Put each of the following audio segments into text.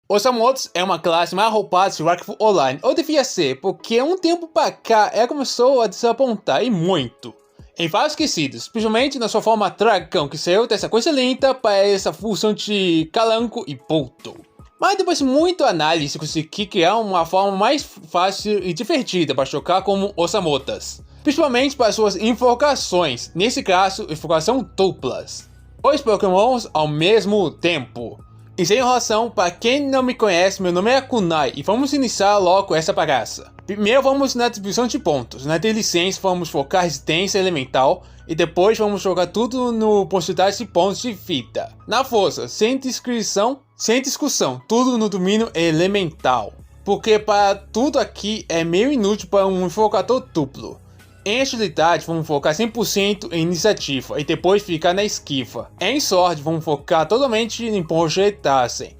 Osamotos é uma classe mais roupada de Rockful Online, ou devia ser, porque um tempo pra cá ela começou a desapontar e muito. Em vários quesitos, principalmente na sua forma dragão, que saiu dessa coisa lenta para essa função de calanco e ponto. Mas depois de muita análise, consegui criar uma forma mais fácil e divertida para chocar como Osamotas. Principalmente para suas invocações, nesse caso, invocação duplas. Dois pokémons ao mesmo tempo. E sem enrolação, para quem não me conhece, meu nome é Kunai e vamos iniciar logo essa bagaça. Primeiro vamos na distribuição de pontos. Na licença vamos focar resistência elemental e depois vamos jogar tudo no porcentagem de pontos de vida. Na força, sem discussão, tudo no domínio elemental. Porque para tudo aqui é meio inútil para um invocador duplo. Em agilidade, vamos focar 100% em iniciativa e depois ficar na esquiva. Em sorte, vamos focar totalmente em projetar-se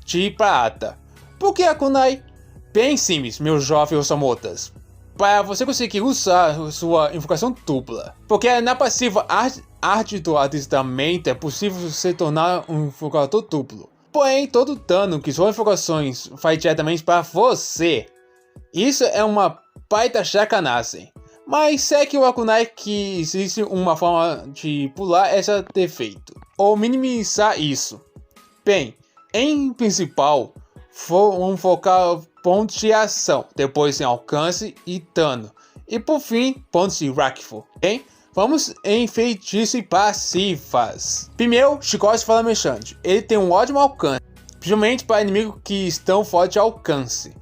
de prata. Por que a Kunai? Bem simples, meus jovens Osamotas. Para você conseguir usar sua invocação dupla. Porque na passiva arte do adestramento é possível se tornar um invocador duplo. Porém, todo dano que suas invocações faz diretamente para você. Isso é uma baita sacanagem. Mas segue o Kunai que existe uma forma de pular esse defeito, ou minimizar isso. Bem, em principal, vamos focar pontos de ação, depois em alcance e dano, e por fim, pontos de Rockful. Bem, vamos em feitiços e passivas. Primeiro, Chicote Flamejante. Ele tem um ótimo alcance, principalmente para inimigos que estão fora de alcance.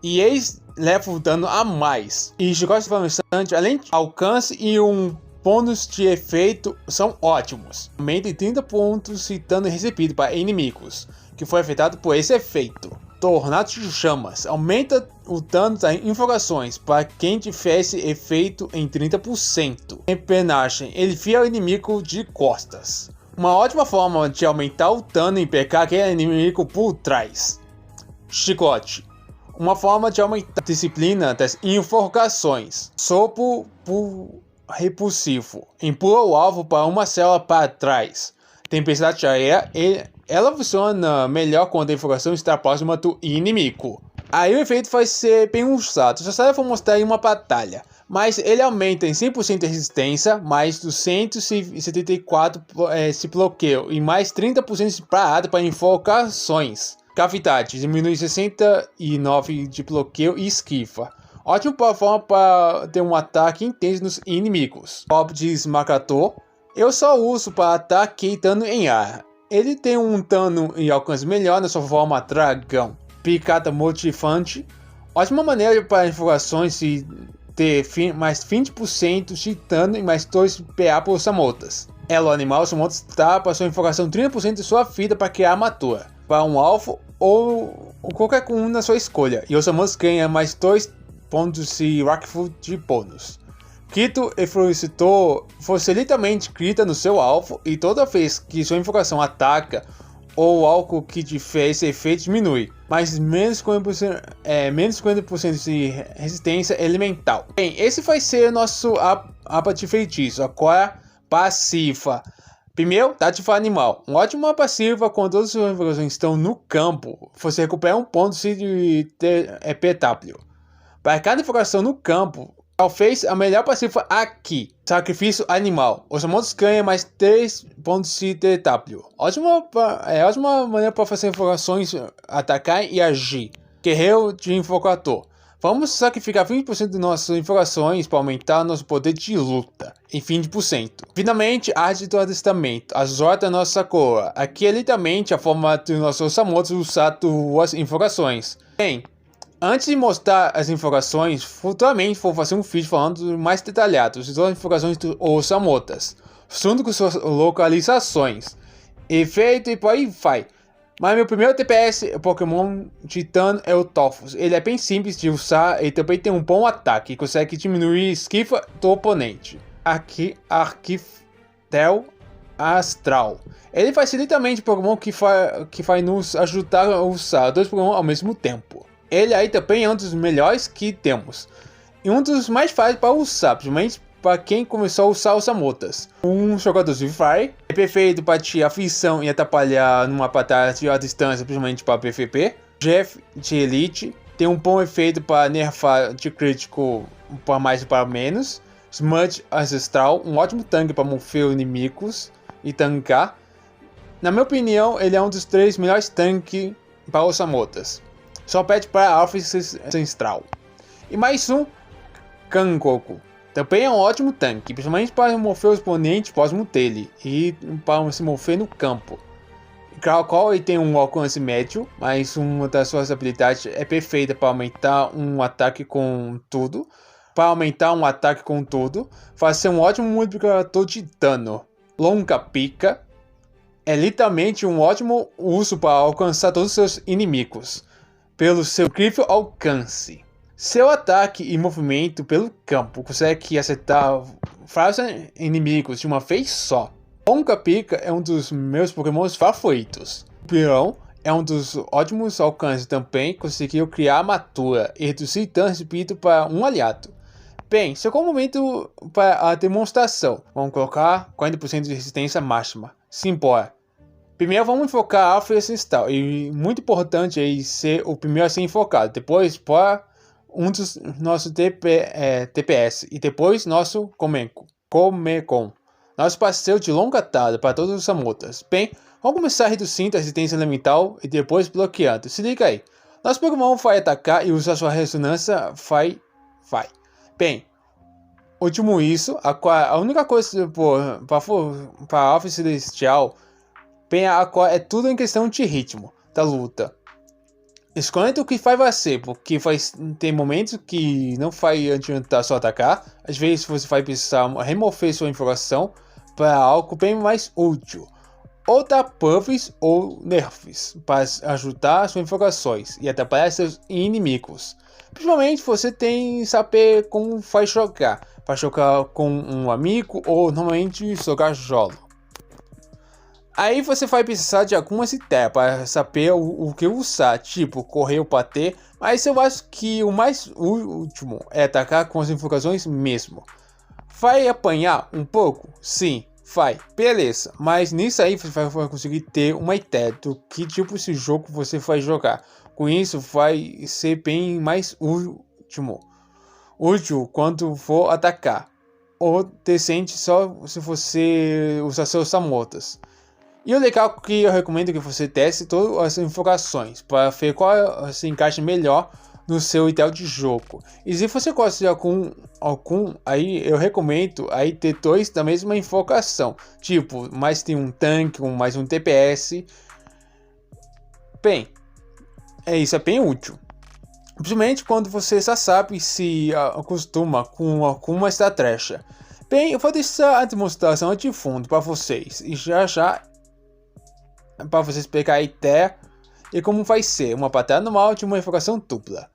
E eles levam dano a mais. E Chicote Flamejante, além de alcance e um bônus de efeito, são ótimos. Aumenta em 30 pontos de dano recebido para inimigos que foi afetado por esse efeito. Tornado de Chamas aumenta o dano das invocações para quem tiver esse efeito em 30%. Empenagem, ele vira o inimigo de costas. Uma ótima forma de aumentar o dano e pegar aquele inimigo por trás. Chicote, uma forma de aumentar a disciplina das invocações. Sopro repulsivo, empurra o alvo para uma célula para trás. Tempestade de areia, ela funciona melhor quando a invocação está próxima do inimigo. Aí o efeito vai ser bem usado, só vou mostrar em uma batalha. Mas ele aumenta em 100% de resistência, mais 274 de bloqueio e mais 30% de parada para invocações. Cavidade, diminui 69 de bloqueio e esquiva. Ótima forma para ter um ataque intenso nos inimigos. Golpe de esmagador, eu só uso para ataque e dano em ar. Ele tem um dano e alcance melhor na sua forma dragão. Picada motivante, ótima maneira para invocações de ter mais 20% de dano e mais 2 PA por Osamotas. Elo animal, Osamotas dá para sua invocação 30% de sua vida para criar armadura para um alvo ou qualquer um na sua escolha. E Osamotas ganha mais 2 pontos de Rockful de bônus. Crito Efloricitor facilitamente crita no seu alvo e toda vez que sua invocação ataca ou algo que te fez esse efeito diminui, mas menos 50% de resistência elemental. Bem, esse vai ser o nosso aba de feitiço. Agora, passiva. Primeiro, dádiva animal. Uma ótima passiva quando todas as suas invocações estão no campo. Você recupera um ponto de PW. Para cada invocação no campo, talvez a melhor passiva aqui. Sacrifício animal. Os Osamotos ganham mais 3 pontos de TW. Ótima maneira para fazer invocações, atacar e agir. Guerreiro de invocador. Vamos sacrificar 20% de nossas invocações para aumentar nosso poder de luta em 20%. Finalmente, arte do adestramento. A Zora da nossa coroa. Aqui é literalmente a forma de nossos Osamotos usar duas invocações. Bem, antes de mostrar as invocações, futuramente vou fazer um vídeo falando mais detalhado sobre as invocações dos Osamotas, junto com suas localizações, efeito e por aí vai. Mas meu primeiro TPS Pokémon Titã é o Tofus. Ele é bem simples de usar e também tem um bom ataque e consegue diminuir a esquiva do oponente. Aqui, Arquitel Astral. Ele facilitamente o Pokémon que vai nos ajudar a usar dois Pokémon ao mesmo tempo. Ele aí também é um dos melhores que temos. E um dos mais fáceis para usar, principalmente para quem começou a usar os Samotas. Um jogador de Fire é perfeito para tirar aflição e atrapalhar numa batalha à distância, principalmente para PVP. Jeff de Elite tem um bom efeito para nerfar de crítico para mais e para menos. Smudge Ancestral, um ótimo tanque para morfer inimigos e tancar. Na minha opinião, ele é um dos 3 melhores tanques para os Samotas. Só pede para Alpha Ancestral. E mais um, Kangoku. Também é um ótimo tanque, principalmente para morfer os oponentes próximo dele e para se morfer no campo. Qual ele tem um alcance médio, mas uma das suas habilidades é perfeita para aumentar um ataque com tudo. Faz ser um ótimo multiplicador de dano. Longa pica é literalmente um ótimo uso para alcançar todos os seus inimigos, pelo seu incrível alcance. Seu ataque e movimento pelo campo consegue acertar vários inimigos de uma vez só. Longa pica é um dos meus pokémons favoritos. O Pirão é um dos ótimos alcances também, conseguiu criar armadura e reduzir dano recebido para um aliado. Bem, chegou o momento para a demonstração. Vamos colocar 40% de resistência máxima. Simbora. Primeiro vamos focar a Alpha Ancestral. E muito importante é ser o primeiro a ser enfocado. Depois para um dos nossos TPS. E depois nosso Comecon. Nosso parceiro de longa data para todos os Samotas. Bem, vamos começar reduzindo a resistência elemental e depois bloqueando. Se liga aí. Nosso Pokémon vai atacar e usar sua ressonância vai. Bem, último isso, a única coisa para Alpha Celestial, bem, é tudo em questão de ritmo da luta. Escolha o que vai ser, porque tem momentos que não vai adiantar só atacar, às vezes você vai precisar remover sua informação para algo bem mais útil. Ou dar buffs ou nerfs para ajudar suas invocações e atrapalhar seus inimigos. Principalmente você tem que saber como vai jogar. Para jogar com um amigo ou normalmente jogar solo. Aí você vai precisar de algumas ideias para saber o que usar, tipo correr ou bater. Mas eu acho que o mais último é atacar com as invocações mesmo. Vai apanhar um pouco? Sim. Vai, beleza, mas nisso aí você vai conseguir ter uma ideia do que tipo de jogo você vai jogar. Com isso vai ser bem mais útil quando for atacar, ou decente só se você usar seus Samotas. E o legal é que eu recomendo que você teste todas as informações para ver qual se encaixa melhor no seu ideal de jogo. E se você gosta de algum aí eu recomendo aí ter 2 da mesma invocação, tipo, mais tem um tanque, mais um TPS. Bem, isso é bem útil. Principalmente quando você já sabe se acostuma com alguma estratégia. Bem, eu vou deixar a demonstração de fundo para vocês e já para vocês pegar a ideia e como vai ser uma batalha normal de uma invocação dupla.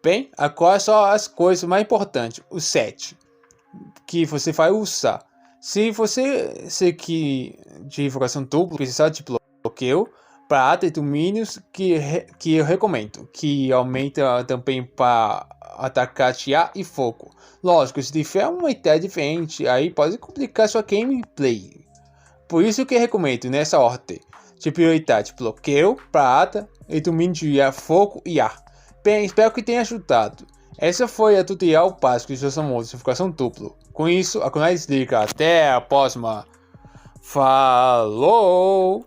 Bem, agora só as coisas mais importantes. O 7. Que você vai usar. Se você seguir de invocação dupla, precisar de bloqueio, prata e domínios que eu recomendo. Que aumenta também para atacar de ar e fogo. Lógico, se tiver uma ideia diferente, aí pode complicar sua gameplay. Por isso que eu recomendo nessa ordem. De prioridade, bloqueio, prata e domínio de ar, fogo e ar. Bem, espero que tenha ajudado. Essa foi a tutorial básico de famosos de invocação duplo. Com isso, a canal desliga. Até a próxima. Falou!